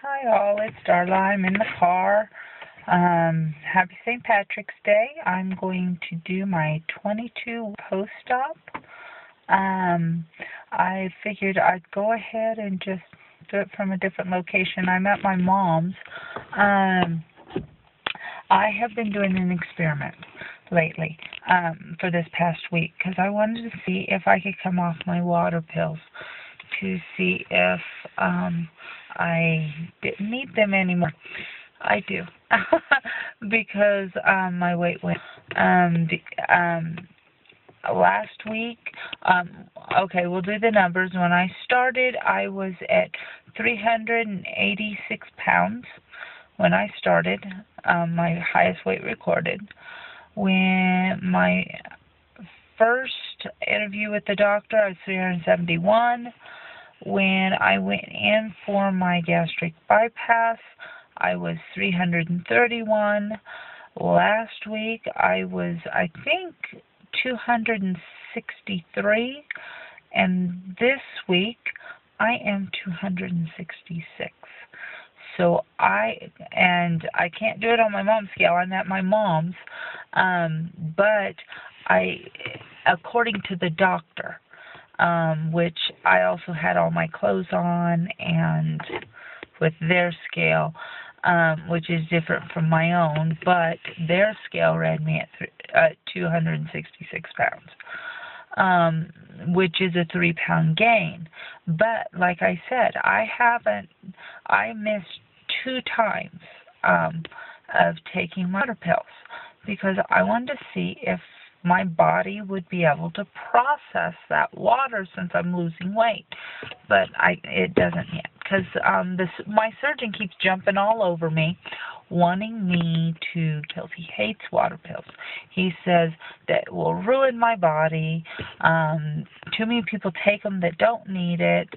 Hi all, it's Darla. I'm in the car. Happy St. Patrick's Day. I'm going to do my 22 post-op. Um, I figured I'd go ahead and just do it from a different location. I'm at my mom's. Um, I have been doing an experiment lately for this past week because I wanted to see if I could come off my water pills to see if I didn't need them anymore. I do because my weight went last week. Okay, we'll do the numbers. When I started, I was at 386 pounds. When I started, my highest weight recorded. When my first interview with the doctor, I was 371. When I went in for my gastric bypass, I was 331. Last week, I was, I think, 263. And this week, I am 266. So I can't do it on my mom's scale. I'm at my mom's. But according to the doctor, which I also had all my clothes on and with their scale, which is different from my own, but their scale read me at 266 pounds, which is a 3-pound gain. But like I said, I missed 2 times of taking water pills because I wanted to see if my body would be able to process that water since I'm losing weight, but it doesn't yet because my surgeon keeps jumping all over me, wanting me to pills. He hates water pills. He says that it will ruin my body. Too many people take them that don't need it,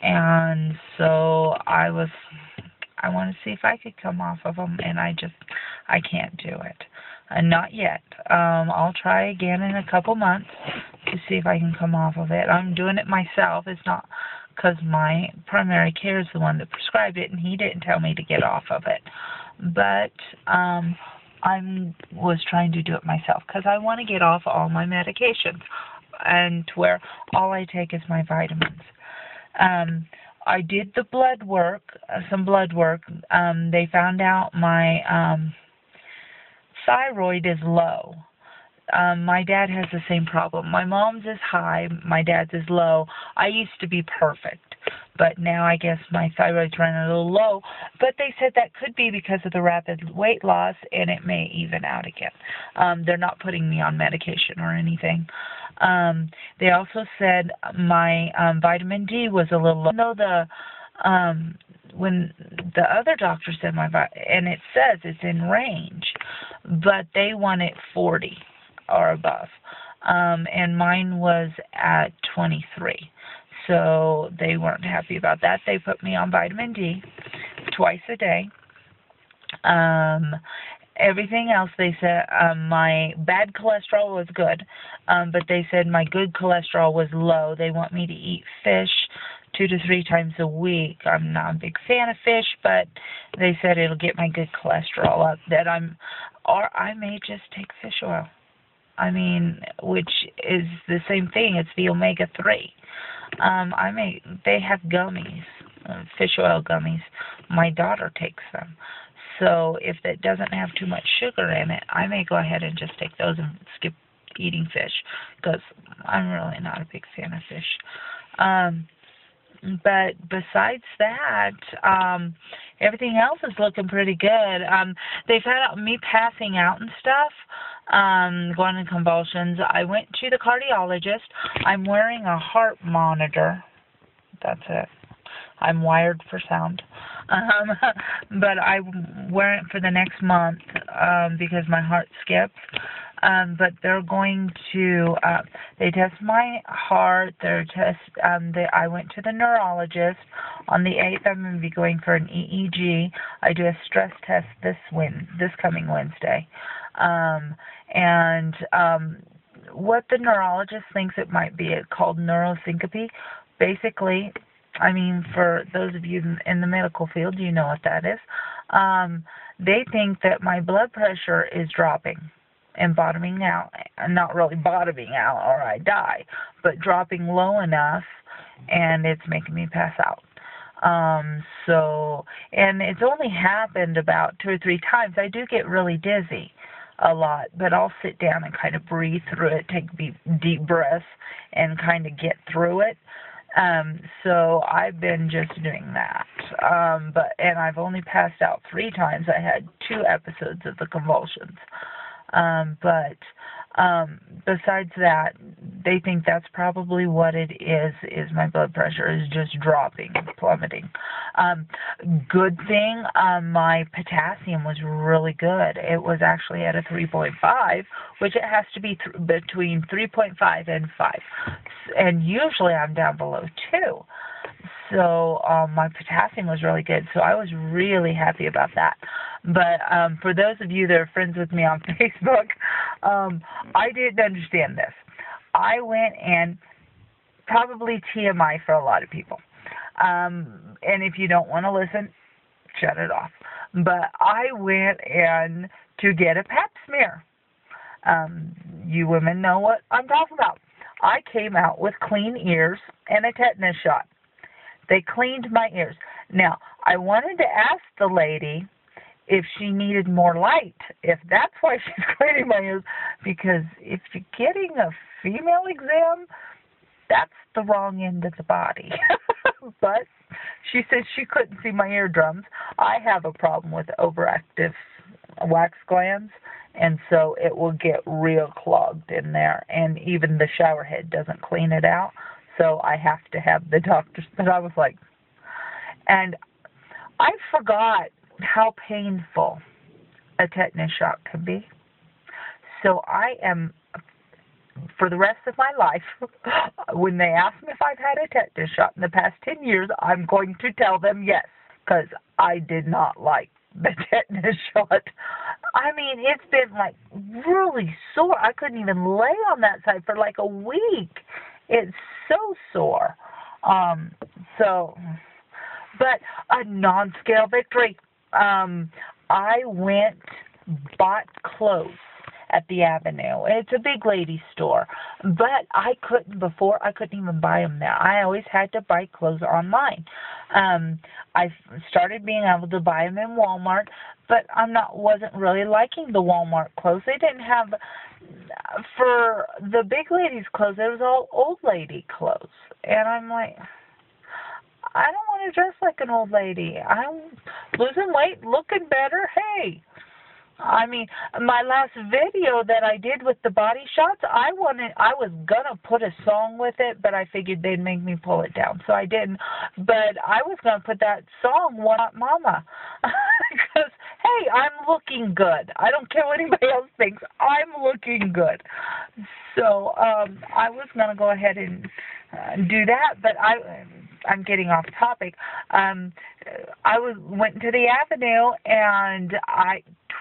and so I want to see if I could come off of them, and I can't do it. Not yet. I'll try again in a couple months to see if I can come off of it. I'm doing it myself. It's not because my primary care is the one that prescribed it, and he didn't tell me to get off of it. But I was trying to do it myself because I want to get off all my medications and to where all I take is my vitamins. I did the blood work, some blood work. They found out my thyroid is low. My dad has the same problem. My mom's is high, my dad's is low. I used to be perfect, but now I guess my thyroid's running a little low. But they said that could be because of the rapid weight loss, and it may even out again. They're not putting me on medication or anything. They also said my vitamin D was a little low. No, when the other doctor said and it says it's in range, but they want it 40 or above, and mine was at 23, so they weren't happy about that. They put me on vitamin D twice a day. Everything else, they said my bad cholesterol was good, but they said my good cholesterol was low. They want me to eat fish 2 to 3 times a week. I'm not a big fan of fish, but they said it'll get my good cholesterol up. Or I may just take fish oil. I mean, which is the same thing. It's the omega-3. They have gummies, fish oil gummies. My daughter takes them. So if it doesn't have too much sugar in it, I may go ahead and just take those and skip eating fish because I'm really not a big fan of fish. But besides that, everything else is looking pretty good. They've had me passing out and stuff, going in convulsions. I went to the cardiologist. I'm wearing a heart monitor. That's it. I'm wired for sound. But I wear it for the next month because my heart skips. But they're going to, they test my heart, I went to the neurologist. On the 8th, I'm going to be going for an EEG. I do a stress test this coming Wednesday. What the neurologist thinks it might be, it's called neurosyncope. Basically, I mean, for those of you in the medical field, you know what that is. They think that my blood pressure is dropping and bottoming out. Not really bottoming out or I die, but dropping low enough, and it's making me pass out. And it's only happened about 2 or 3 times. I do get really dizzy a lot, but I'll sit down and kind of breathe through it, take deep breaths, and kind of get through it. So I've been just doing that. And I've only passed out 3 times. I had 2 episodes of the convulsions. Besides that, they think that's probably what it is my blood pressure is just dropping, plummeting. Good thing, my potassium was really good. It was actually at a 3.5, which it has to be between 3.5 and 5. And usually I'm down below 2. So my potassium was really good. So I was really happy about that. But for those of you that are friends with me on Facebook, I didn't understand this. I went and probably TMI for a lot of people. And if you don't want to listen, shut it off. But I went in to get a pap smear. You women know what I'm talking about. I came out with clean ears and a tetanus shot. They cleaned my ears. Now, I wanted to ask the lady if she needed more light, if that's why she's cleaning my ears, because if you're getting a female exam, that's the wrong end of the body. But she said she couldn't see my eardrums. I have a problem with overactive wax glands, and so it will get real clogged in there, and even the shower head doesn't clean it out, so I have to have the doctor's. But I was like, and I forgot how painful a tetanus shot can be. So I am, for the rest of my life, when they ask me if I've had a tetanus shot in the past 10 years, I'm going to tell them yes, because I did not like the tetanus shot. I mean, it's been like really sore. I couldn't even lay on that side for like a week. It's so sore. But a non-scale victory. I bought clothes at the Avenue. It's a big lady store, but I couldn't even buy them there. I always had to buy clothes online. I started being able to buy them in Walmart, but wasn't really liking the Walmart clothes. They didn't have, for the big ladies' clothes, it was all old lady clothes. And I'm like, I don't want to dress like an old lady. I'm losing weight, looking better. Hey, I mean, my last video that I did with the body shots, I was gonna put a song with it, but I figured they'd make me pull it down, so I didn't. But I was gonna put that song, "One Up Mama," because hey, I'm looking good. I don't care what anybody else thinks. I'm looking good. So I was gonna go ahead and do that, but I'm getting off topic. I went to the Avenue, and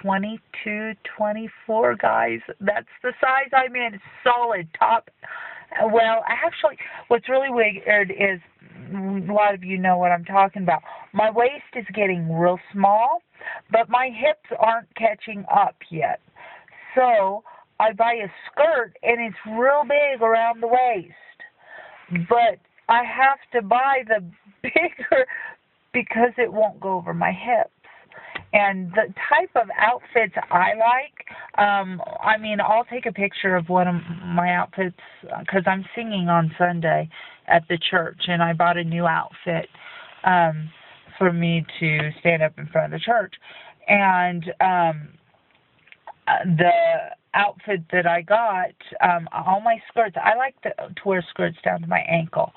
22, 24, guys. That's the size I'm in. Solid top. Well, actually, what's really weird is a lot of you know what I'm talking about. My waist is getting real small, but my hips aren't catching up yet. So I buy a skirt, and it's real big around the waist. But I have to buy the bigger because it won't go over my hips. And the type of outfits I like, I mean, I'll take a picture of one of my outfits because I'm singing on Sunday at the church, and I bought a new outfit for me to stand up in front of the church. And the outfit that I got, all my skirts, I like to wear skirts down to my ankle.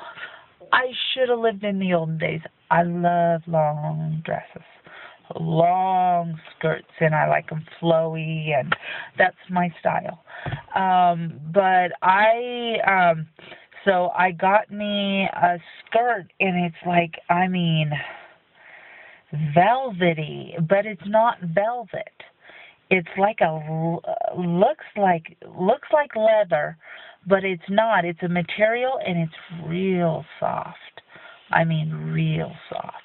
I should have lived in the olden days. I love long dresses, long skirts, and I like them flowy, and that's my style. So I got me a skirt, and it's like, I mean, velvety, but it's not velvet. It's like looks like leather, but it's not. It's a material, and it's real soft. I mean, real soft.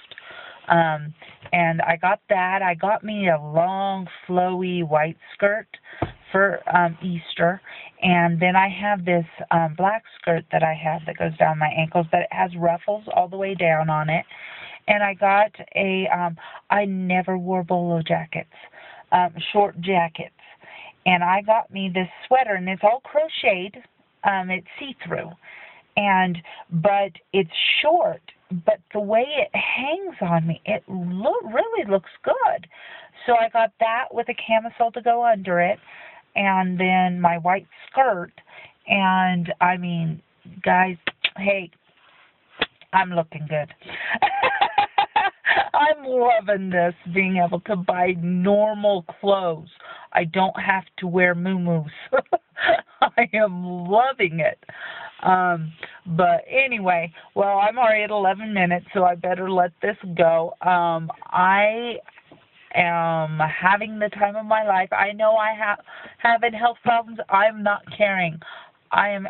And I got that. I got me a long, flowy white skirt for Easter. And then I have this black skirt that I have that goes down my ankles, but it has ruffles all the way down on it. And I got I never wore bolo jackets, short jackets. And I got me this sweater, and it's all crocheted. It's see-through. But it's short. But the way it hangs on me, it really looks good. So I got that with a camisole to go under it, and then my white skirt. And, I mean, guys, hey, I'm looking good. I'm loving this, being able to buy normal clothes. I don't have to wear muumuus. I am loving it. But anyway, well, I'm already at 11 minutes, so I better let this go. I am having the time of my life. I know I having health problems. I'm not caring. I'm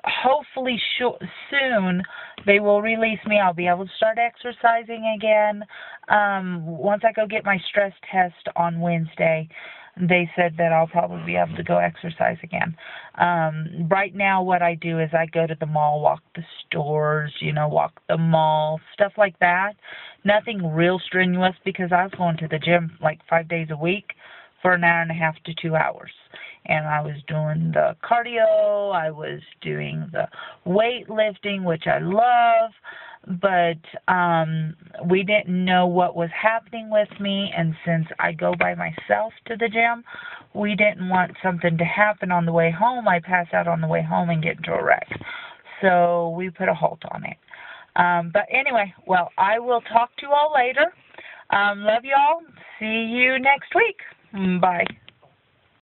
hopefully soon they will release me. I'll be able to start exercising again. Once I go get my stress test on Wednesday, they said that I'll probably be able to go exercise again. Right now what I do is I go to the mall, walk the stores, walk the mall, stuff like that. Nothing real strenuous, because I was going to the gym like 5 days a week for an hour and a half to 2 hours. And I was doing the cardio, I was doing the weightlifting, which I love, but we didn't know what was happening with me, and since I go by myself to the gym, we didn't want something to happen on the way home. I pass out on the way home and get into a wreck. So we put a halt on it. But anyway, well, I will talk to you all later. Love you all. See you next week. Bye.